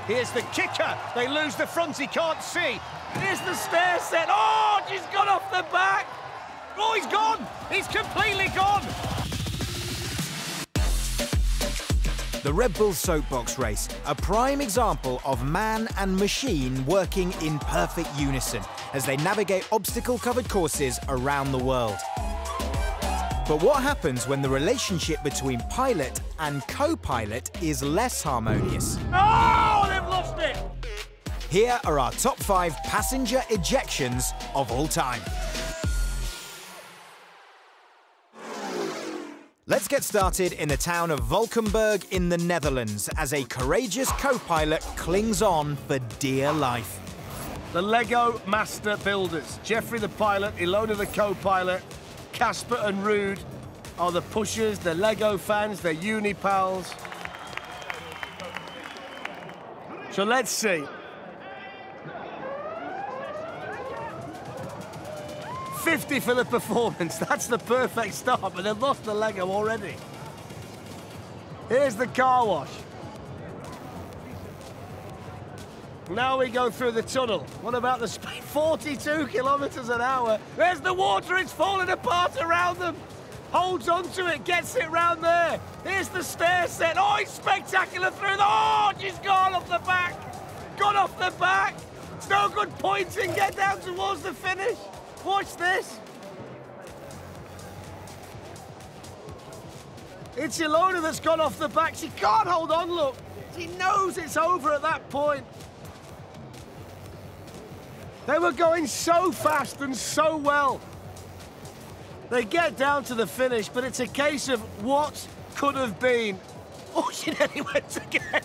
Here's the kicker. They lose the front, he can't see. Here's the stair set. Oh, she's gone off the back. Oh, he's gone. He's completely gone. The Red Bull Soapbox Race, a prime example of man and machine working in perfect unison as they navigate obstacle-covered courses around the world. But what happens when the relationship between pilot and co-pilot is less harmonious? Oh, they've lost it! Here are our top 5 passenger ejections of all time. Let's get started in the town of Valkenburg in the Netherlands as a courageous co-pilot clings on for dear life. The Lego Master Builders. Jeffrey the pilot, Ilona the co-pilot, Casper and Rude are the pushers, the Lego fans, they're uni pals. So let's see. 50 for the performance. That's the perfect start, but they've lost the Lego already. Here's the car wash. Now we go through the tunnel. What about the speed? 42 kilometers an hour. There's the water, it's falling apart around them. Holds onto it, gets it round there. Here's the stair set. Oh, it's spectacular through the... Oh, she's gone off the back. Gone off the back. It's no good pointing. Get down towards the finish. Watch this. It's Ilona that's gone off the back. She can't hold on, look. She knows it's over at that point. They were going so fast and so well. They get down to the finish, but it's a case of what could have been. Oh, she nearly went again.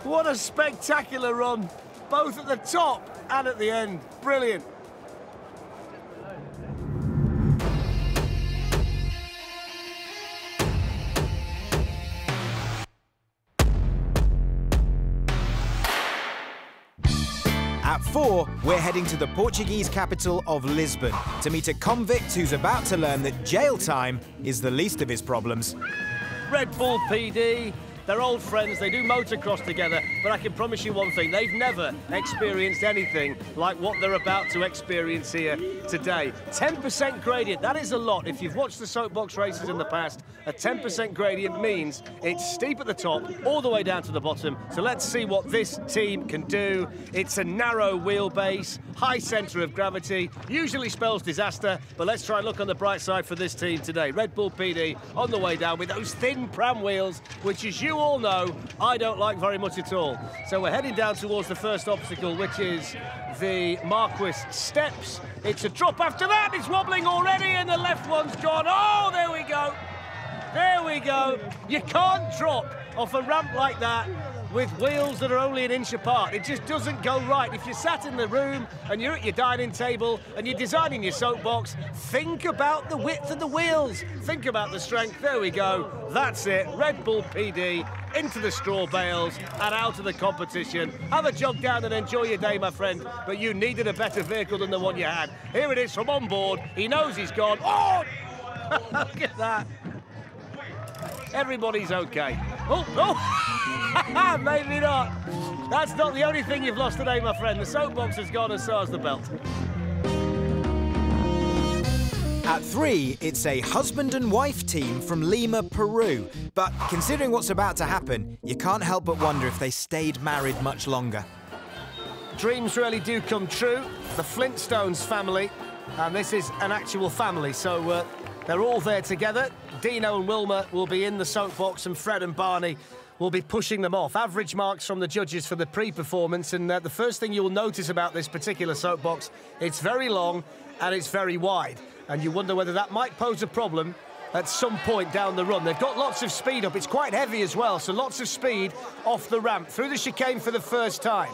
What a spectacular run, both at the top and at the end. Brilliant. At 4, we're heading to the Portuguese capital of Lisbon to meet a convict who's about to learn that jail time is the least of his problems. Red Bull PD, they're old friends, they do motocross together, but I can promise you one thing, they've never experienced anything like what they're about to experience here today. 10% gradient, that is a lot. If you've watched the soapbox races in the past, a 10% gradient means it's steep at the top, all the way down to the bottom. So let's see what this team can do. It's a narrow wheelbase, high centre of gravity, usually spells disaster, but let's try and look on the bright side for this team today. Red Bull PD on the way down with those thin pram wheels, which, as you all know, I don't like very much at all. So we're heading down towards the first obstacle, which is the Marquis Steps. It's a drop after that, it's wobbling already, and the left one's gone. Oh, there we go. There we go. You can't drop off a ramp like that with wheels that are only an inch apart. It just doesn't go right. If you're sat in the room and you're at your dining table and you're designing your soapbox, think about the width of the wheels. Think about the strength. There we go. That's it. Red Bull PD into the straw bales and out of the competition. Have a jog down and enjoy your day, my friend, but you needed a better vehicle than the one you had. Here it is from on board. He knows he's gone. Oh! Look at that. Everybody's okay. Oh, oh! Maybe not. That's not the only thing you've lost today, my friend. The soapbox has gone and so has the belt. At 3, it's a husband and wife team from Lima, Peru. But considering what's about to happen, you can't help but wonder if they stayed married much longer. Dreams really do come true. The Flintstones family, and this is an actual family, so they're all there together. Dino and Wilma will be in the soapbox, and Fred and Barney will be pushing them off. Average marks from the judges for the pre-performance, and the first thing you'll notice about this particular soapbox, it's very long and it's very wide, and you wonder whether that might pose a problem at some point down the run. They've got lots of speed up. It's quite heavy as well, so lots of speed off the ramp. Through the chicane for the first time.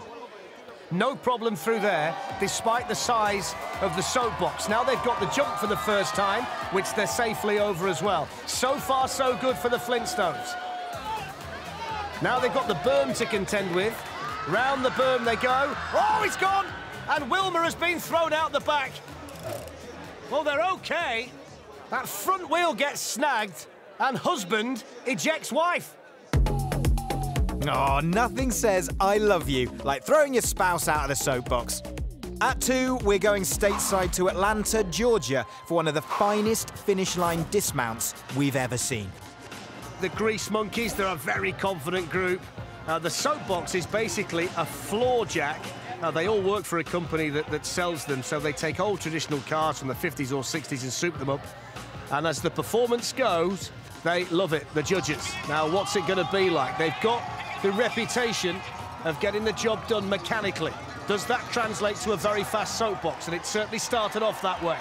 No problem through there, despite the size of the soapbox. Now they've got the jump for the first time, which they're safely over as well. So far, so good for the Flintstones. Now they've got the berm to contend with. Round the berm they go. Oh, it's gone! And Wilma has been thrown out the back. Well, they're okay. That front wheel gets snagged, And husband ejects wife. Oh, nothing says I love you like throwing your spouse out of the soapbox. At 2, we're going stateside to Atlanta, Georgia for one of the finest finish line dismounts we've ever seen. The Grease Monkeys, they're a very confident group. The soapbox is basically a floor jack. They all work for a company that sells them, so they take old traditional cars from the 50s or 60s and soup them up. And as the performance goes, they love it, the judges. Now, what's it going to be like? They've got the reputation of getting the job done mechanically. Does that translate to a very fast soapbox? And it certainly started off that way.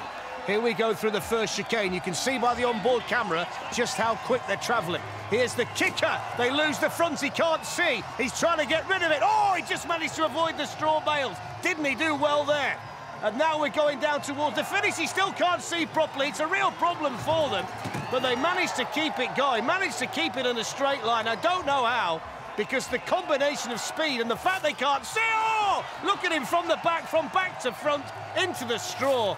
Here we go through the first chicane. You can see by the onboard camera just how quick they're travelling. Here's the kicker. They lose the front. He can't see. He's trying to get rid of it. Oh, he just managed to avoid the straw bales. Didn't he do well there? And now we're going down towards the finish. He still can't see properly. It's a real problem for them. But they managed to keep it going, managed to keep it in a straight line. I don't know how, because the combination of speed and the fact they can't see. Oh, look at him from back to front, into the straw.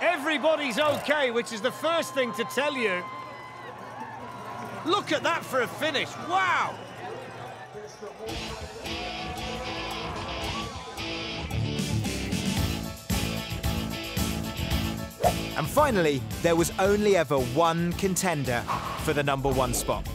Everybody's okay, which is the first thing to tell you. Look at that for a finish. Wow. And finally, there was only ever one contender for the #1 spot.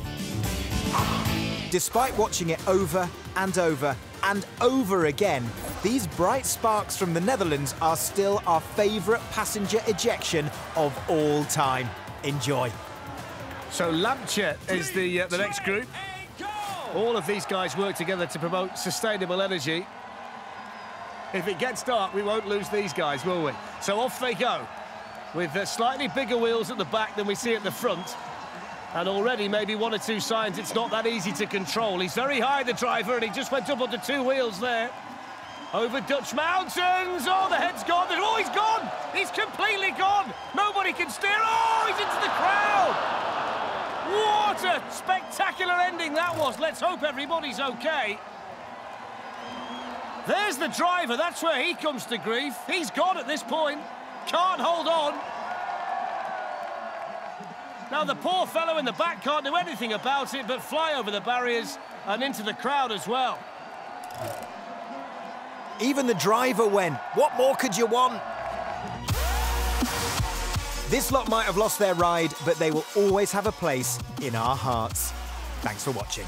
Despite watching it over and over and over again, these bright sparks from the Netherlands are still our favourite passenger ejection of all time. Enjoy. So Lampche is the next group. All of these guys work together to promote sustainable energy. If it gets dark, we won't lose these guys, will we? So off they go, with slightly bigger wheels at the back than we see at the front. And already maybe 1 or 2 signs it's not that easy to control. He's very high, the driver, and he just went up onto 2 wheels there. Over Dutch mountains. Oh, the head's gone. Oh, he's gone. He's completely gone. Nobody can steer. Oh, he's into the crowd. What a spectacular ending that was. Let's hope everybody's okay. There's the driver. That's where he comes to grief. He's gone at this point. Can't hold on. Now, the poor fellow in the back can't do anything about it but fly over the barriers and into the crowd as well. Even the driver went. What more could you want? This lot might have lost their ride, but they will always have a place in our hearts. Thanks for watching.